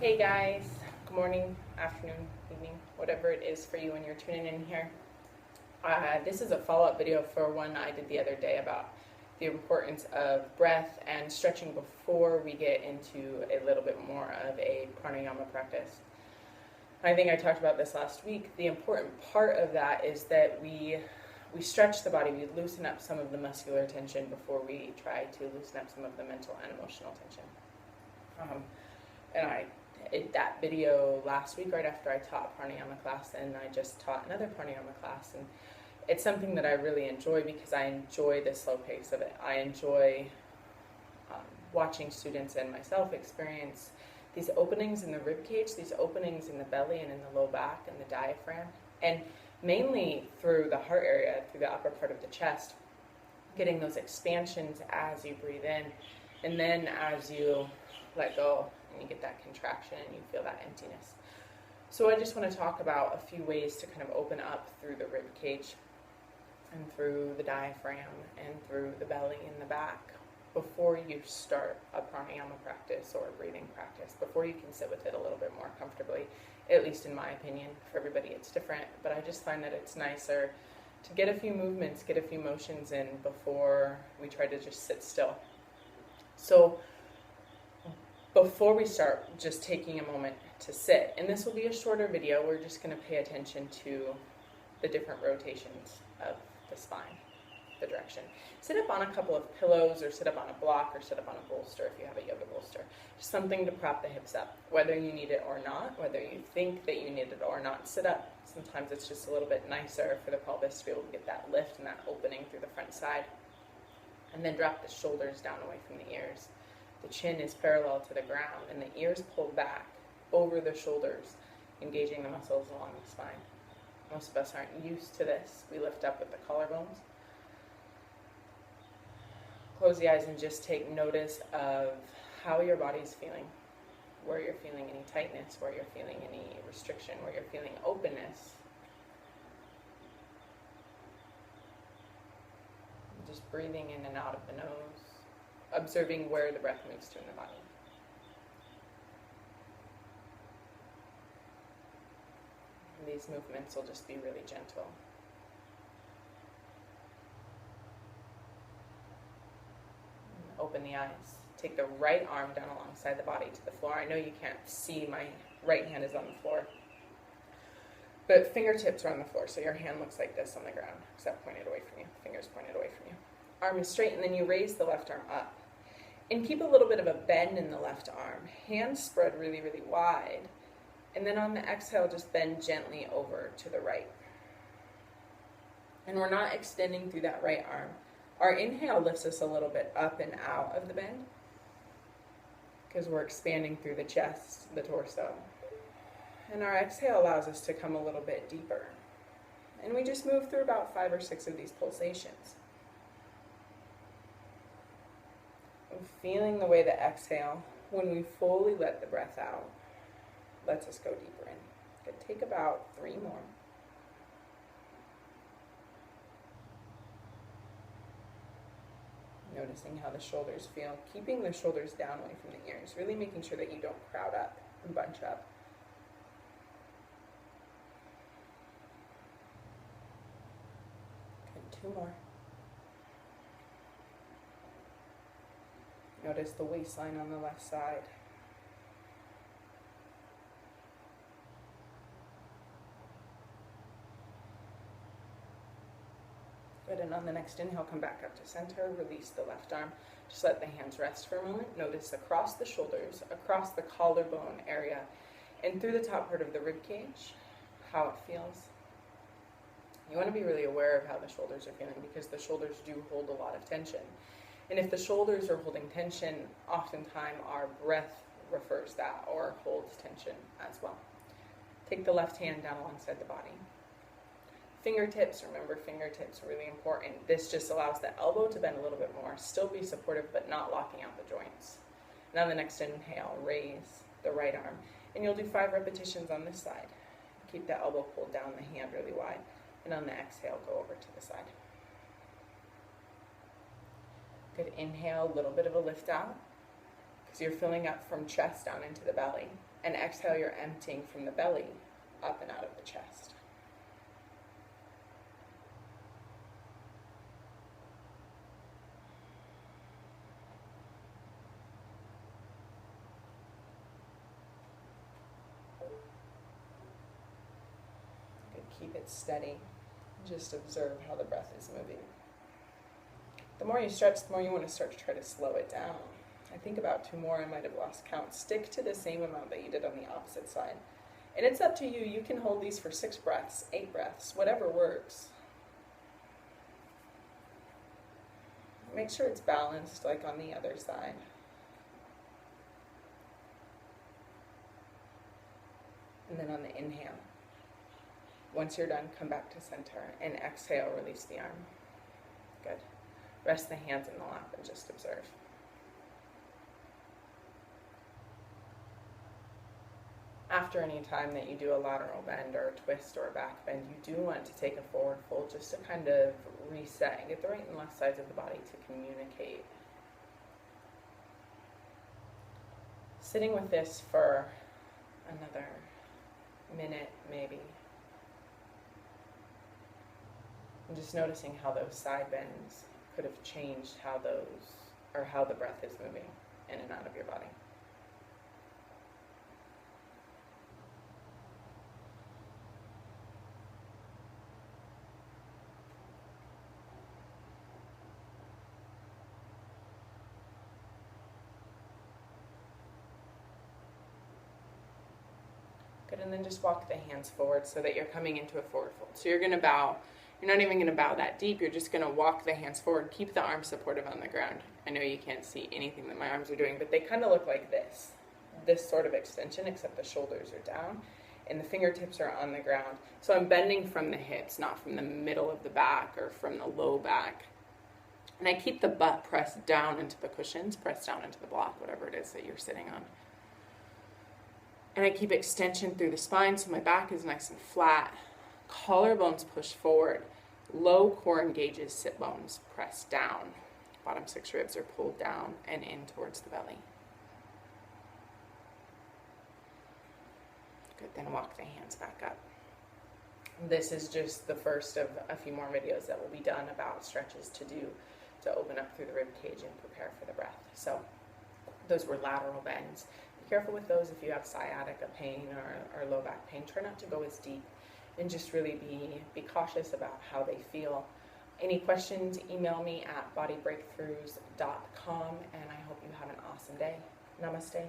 Hey guys, good morning, afternoon, evening, whatever it is for you when you're tuning in here. This is a follow-up video for one I did the other day about the importance of breath and stretching before we get into a little bit more of a pranayama practice. I think I talked about this last week. The important part of that is that we stretch the body, we loosen up some of the muscular tension before we try to loosen up some of the mental and emotional tension. And I did that video last week right after I taught pranayama class, and I just taught another pranayama class, and it's something that I really enjoy because I enjoy the slow pace of it. I enjoy watching students and myself experience these openings in the rib cage, these openings in the belly and in the low back and the diaphragm, and mainly through the heart area, through the upper part of the chest, getting those expansions as you breathe in, and then as you let go and you get that contraction and you feel that emptiness. So I just want to talk about a few ways to kind of open up through the rib cage and through the diaphragm and through the belly and the back before you start a pranayama practice or a breathing practice, before you can sit with it a little bit more comfortably, at least in my opinion. For everybody it's different, but I just find that it's nicer to get a few movements, get a few motions in before we try to just sit still. So before we start, just taking a moment to sit, and this will be a shorter video, we're just going to pay attention to the different rotations of the spine, the direction. Sit up on a couple of pillows, or sit up on a block, or sit up on a bolster if you have a yoga bolster. Just something to prop the hips up, whether you need it or not, whether you think that you need it or not. Sit up. Sometimes it's just a little bit nicer for the pelvis to be able to get that lift and that opening through the front side. And then drop the shoulders down away from the ears. The chin is parallel to the ground, and the ears pull back over the shoulders, engaging the muscles along the spine. Most of us aren't used to this. We lift up with the collarbones. Close the eyes and just take notice of how your body's feeling, where you're feeling any tightness, where you're feeling any restriction, where you're feeling openness. Just breathing in and out of the nose, observing where the breath moves to in the body. And these movements will just be really gentle. Open the eyes. Take the right arm down alongside the body to the floor. I know you can't see, my right hand is on the floor, but fingertips are on the floor, so your hand looks like this on the ground, except pointed away from you, fingers pointed away from you. Arm is straight, and then you raise the left arm up. And keep a little bit of a bend in the left arm. Hands spread really, really wide. And then on the exhale, just bend gently over to the right. And we're not extending through that right arm. Our inhale lifts us a little bit up and out of the bend because we're expanding through the chest, the torso. And our exhale allows us to come a little bit deeper. And we just move through about 5 or 6 of these pulsations. Feeling the way the exhale, when we fully let the breath out, lets us go deeper in. Could take about 3 more. Noticing how the shoulders feel, keeping the shoulders down away from the ears, really making sure that you don't crowd up and bunch up. Good, 2 more. Notice the waistline on the left side. Good, and on the next inhale, come back up to center, release the left arm. Just let the hands rest for a moment. Notice across the shoulders, across the collarbone area, and through the top part of the rib cage, how it feels. You want to be really aware of how the shoulders are feeling because the shoulders do hold a lot of tension. And if the shoulders are holding tension, oftentimes our breath refers that or holds tension as well. Take the left hand down alongside the body. Fingertips, remember fingertips are really important. This just allows the elbow to bend a little bit more, still be supportive but not locking out the joints. And on the next inhale, raise the right arm. And you'll do 5 repetitions on this side. Keep the elbow pulled down, the hand really wide. And on the exhale, go over to the side. Good, inhale, a little bit of a lift out. So you're filling up from chest down into the belly. And exhale, you're emptying from the belly up and out of the chest. Good. Keep it steady. Just observe how the breath is moving. The more you stretch, the more you want to start to try to slow it down. I think about 2 more, I might have lost count. Stick to the same amount that you did on the opposite side. And it's up to you. You can hold these for 6 breaths, 8 breaths, whatever works. Make sure it's balanced like on the other side. And then on the inhale, once you're done, come back to center and exhale, release the arm. Good. Rest the hands in the lap and just observe. After any time that you do a lateral bend or a twist or a back bend, you do want to take a forward fold just to kind of reset and get the right and left sides of the body to communicate. Sitting with this for another minute maybe. And just noticing how those side bends could have changed how the breath is moving in and out of your body. Good, and then just walk the hands forward so that you're coming into a forward fold. So you're going to bow. You're not even going to bow that deep. You're just going to walk the hands forward. Keep the arms supportive on the ground. I know you can't see anything that my arms are doing, but they kind of look like this. This sort of extension, except the shoulders are down and the fingertips are on the ground. So I'm bending from the hips, not from the middle of the back or from the low back. And I keep the butt pressed down into the cushions, pressed down into the block, whatever it is that you're sitting on. And I keep extension through the spine so my back is nice and flat. Collarbones push forward. Low core engages, sit bones press down. Bottom 6 ribs are pulled down and in towards the belly. Good, then walk the hands back up. This is just the first of a few more videos that will be done about stretches to do to open up through the rib cage and prepare for the breath. So those were lateral bends. Be careful with those if you have sciatica pain or low back pain. Try not to go as deep and just really be cautious about how they feel. Any questions, email me at bodybreakthroughs.com, and I hope you have an awesome day. Namaste.